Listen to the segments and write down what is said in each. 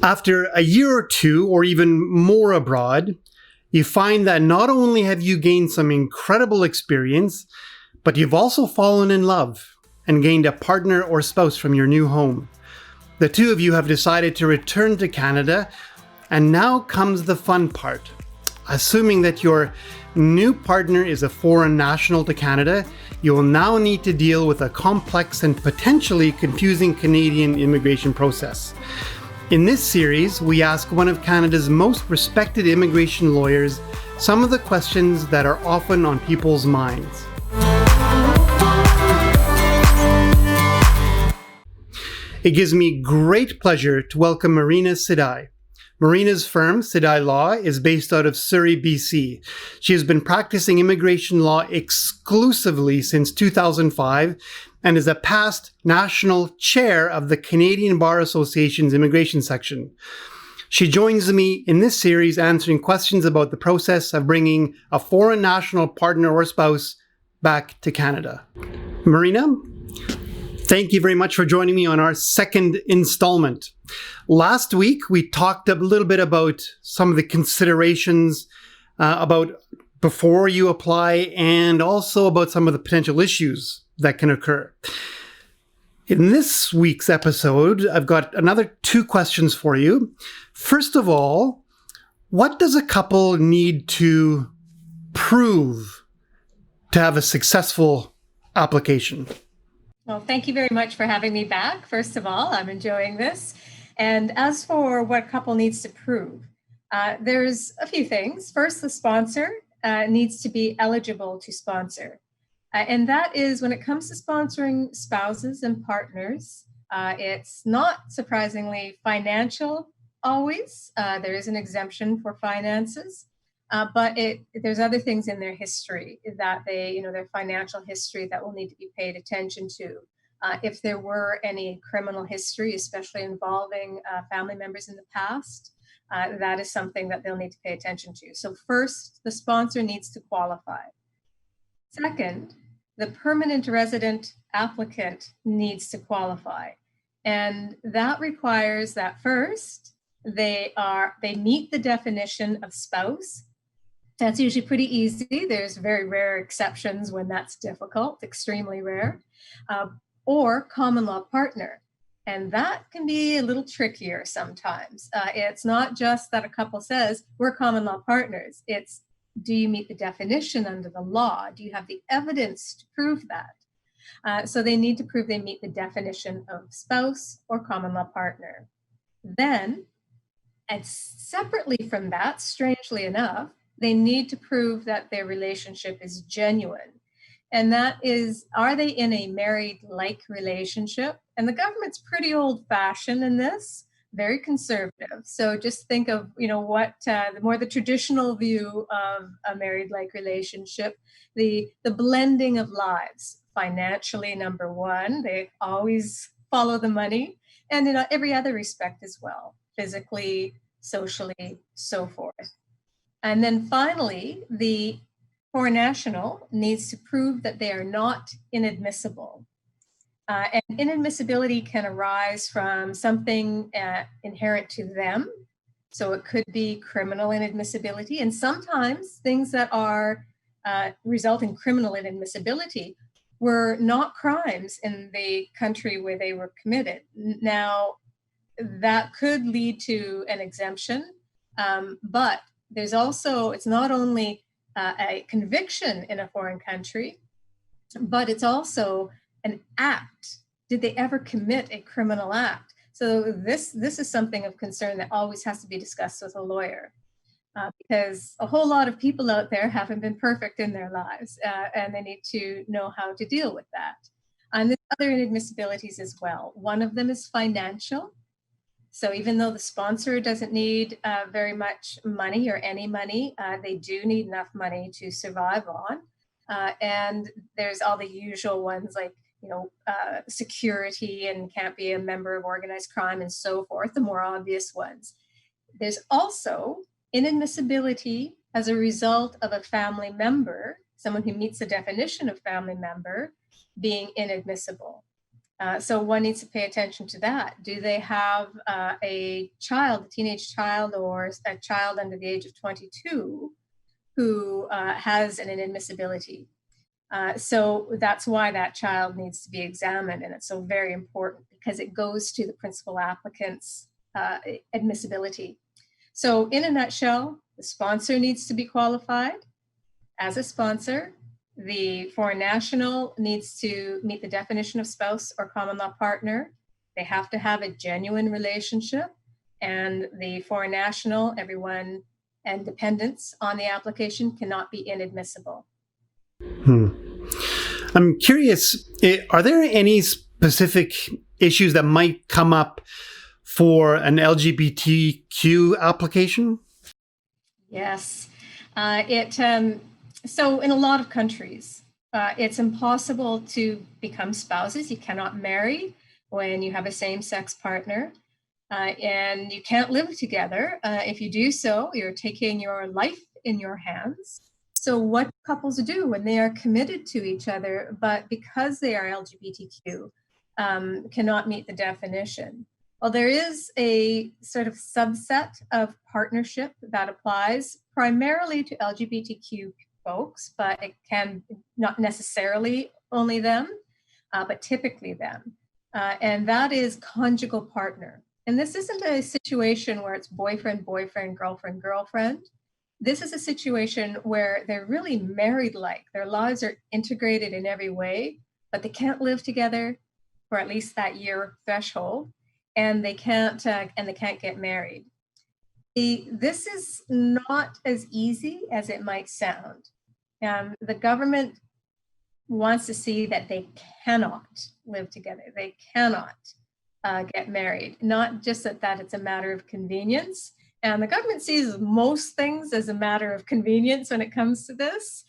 After a year or two, or even more abroad, you find that not only have you gained some incredible experience, but you've also fallen in love and gained a partner or spouse from your new home. The two of you have decided to return to Canada, and now comes the fun part. Assuming that your new partner is a foreign national to Canada, you will now need to deal with a complex and potentially confusing Canadian immigration process. In this series, we ask one of Canada's most respected immigration lawyers some of the questions that are often on people's minds. It gives me great pleasure to welcome Marina Sidai. Marina's firm, Sidai Law, is based out of Surrey, BC. She has been practicing immigration law exclusively since 2005 and is a past national chair of the Canadian Bar Association's immigration section. She joins me in this series answering questions about the process of bringing a foreign national partner or spouse back to Canada. Marina, thank you very much for joining me on our second installment. Last week, we talked a little bit about some of the considerations about before you apply and also about some of the potential issues that can occur. In this week's episode, I've got another two questions for you. First of all, what does a couple need to prove to have a successful application? Well, thank you very much for having me back. First of all, I'm enjoying this. And as for what a couple needs to prove, there's a few things. First, the sponsor needs to be eligible to sponsor. And that is when it comes to sponsoring spouses and partners, it's not surprisingly financial always. There is an exemption for finances, but there's other things in their history that their financial history that will need to be paid attention to. If there were any criminal history, especially involving family members in the past, that is something that they'll need to pay attention to. So first, the sponsor needs to qualify. Second, the permanent resident applicant needs to qualify. And that requires that first, they meet the definition of spouse. That's usually pretty easy. There's very rare exceptions when that's difficult, extremely rare. Or common law partner. And that can be a little trickier sometimes. It's not just that a couple says, we're common law partners. It's, do you meet the definition under the law? Do you have the evidence to prove that? So they need to prove they meet the definition of spouse or common law partner. Then, and separately from that, strangely enough, they need to prove that their relationship is genuine. And that is, are they in a married-like relationship? And the government's pretty old-fashioned in this, very conservative. So just think of, what the traditional view of a married-like relationship, the blending of lives. Financially, number one, they always follow the money, and in every other respect as well, physically, socially, so forth. And then finally, the foreign national needs to prove that they are not inadmissible. And inadmissibility can arise from something inherent to them. So it could be criminal inadmissibility. And sometimes things that are result in criminal inadmissibility were not crimes in the country where they were committed. Now, that could lead to an exemption, but there's also, it's not only a conviction in a foreign country, but it's also an act. Did they ever commit a criminal act? So this is something of concern that always has to be discussed with a lawyer, because a whole lot of people out there haven't been perfect in their lives, and they need to know how to deal with that. And there's other inadmissibilities as well. One of them is financial. So even though the sponsor doesn't need very much money or any money, they do need enough money to survive on. And there's all the usual ones like, security and can't be a member of organized crime and so forth, the more obvious ones. There's also inadmissibility as a result of a family member, someone who meets the definition of family member, being inadmissible. So one needs to pay attention to that. Do they have a child, a teenage child, or a child under the age of 22 who has an inadmissibility? So that's why that child needs to be examined. And it's so very important because it goes to the principal applicant's admissibility. So in a nutshell, the sponsor needs to be qualified as a sponsor. The foreign national needs to meet the definition of spouse or common law partner. They have to have a genuine relationship. And the foreign national, everyone, and dependents on the application cannot be inadmissible. I'm curious, are there any specific issues that might come up for an LGBTQ application? Yes. So in a lot of countries, it's impossible to become spouses. You cannot marry when you have a same-sex partner, and you can't live together. If you do so, you're taking your life in your hands. So what couples do when they are committed to each other, but because they are LGBTQ, cannot meet the definition? Well, there is a sort of subset of partnership that applies primarily to LGBTQ folks, but it can not necessarily only them, but typically them. And that is conjugal partner. And this isn't a situation where it's boyfriend, boyfriend, girlfriend, girlfriend. This is a situation where they're really married-like. Their lives are integrated in every way, but they can't live together for at least that year threshold, and they can't get married. This is not as easy as it might sound. The government wants to see that they cannot live together. They cannot get married. Not just that it's a matter of convenience. And the government sees most things as a matter of convenience when it comes to this.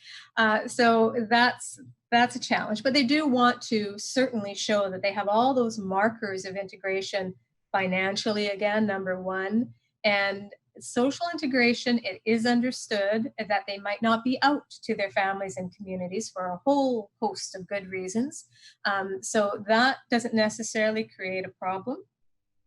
So that's a challenge. But they do want to certainly show that they have all those markers of integration financially, again, number one. And social integration, it is understood that they might not be out to their families and communities for a whole host of good reasons. So that doesn't necessarily create a problem.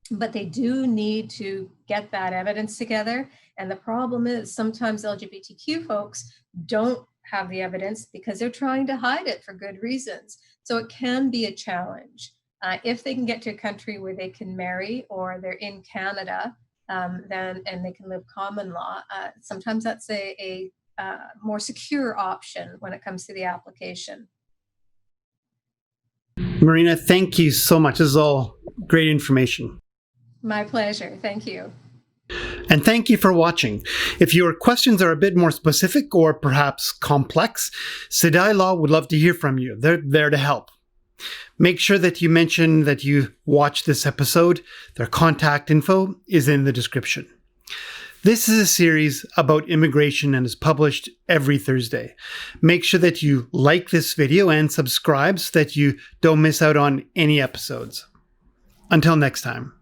But they do need to get that evidence together. And the problem is sometimes LGBTQ folks don't have the evidence because they're trying to hide it for good reasons. So it can be a challenge. If they can get to a country where they can marry, or they're in Canada, then and they can live common law, sometimes that's a more secure option when it comes to the application. Marina, thank you so much. This is all great information. My pleasure. Thank you. And thank you for watching. If your questions are a bit more specific or perhaps complex, CDI Law would love to hear from you. They're there to help. Make sure that you mention that you watched this episode. Their contact info is in the description. This is a series about immigration and is published every Thursday. Make sure that you like this video and subscribe so that you don't miss out on any episodes. Until next time.